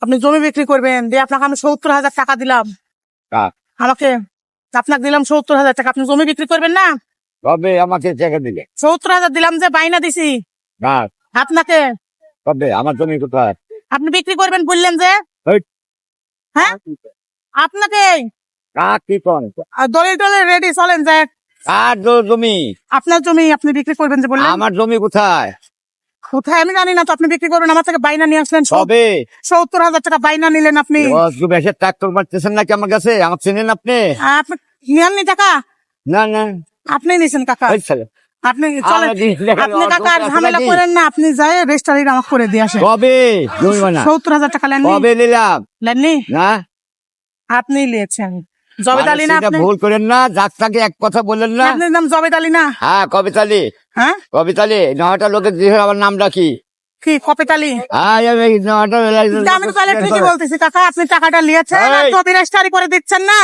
আপনি জমি বিক্রি করবেন, দিয়ে আপনাকে আমি 70,000 টাকা দিলাম। আমাকে আপনাকে দিলাম 70,000 টাকা, আপনি জমি বিক্রি করবেন না? কবে আমাকে টাকা দিলে? 70,000 দিলাম, যে বাইনা দিছি আপনাকে। কবে? আমার জমি কোথায়? আপনি বিক্রি করবেন বললেন যে। হ্যাঁ, আপনাকে কি কন? দলিল টলিল রেডি, চলেন যে। কার জমি? আপনার জমি, আপনি বিক্রি করবেন যে বললেন। আমার জমি কোথায়? কোথায় আমি জানি না, তো আপনি বিক্রি করবেন, আমার থেকে বাইনা নিয়ে আসলেন। কবে? 70,000 টাকা বাইনা নিলেন আপনি। বেশি ট্রাক্টর মারতেছেন নাকি আমার কাছে? আমার চেনেন আপনি? আপনি নিয়েননি টাকা? না না, আপনি নিয়েছেন কাকা। ওই ছেলে। আপনি চলেন, আপনি কাকা আর ঝামেলা করেন না, আপনি যাই রেজিস্ট্রারি আমাকে করে দিয়ে আসেন। কবে জমি বানা? 70,000 টাকা লেননি? কবে নিলাম? লেননি? না, আপনি নিয়েছেন। জবেদ আলী না? সেটা আপনি ভুল করেন না, যাত্রাকে এক কথা বললেন না। আপনার নাম জবেদ আলী না? হ্যাঁ, কবিতা আলী। হ্যাঁ, কবিতা আলী, 9টা লোকের দিয়ে আমার নাম রাখি। কি কপিত আলী? হ্যাঁ, আমি 9টা আমি তো তাহলে ঠিকই বলতেছি কাকা, আপনি টাকাটা নিয়েছেন আর এই। জমি রেজিস্ট্রারি করে দিচ্ছেন না।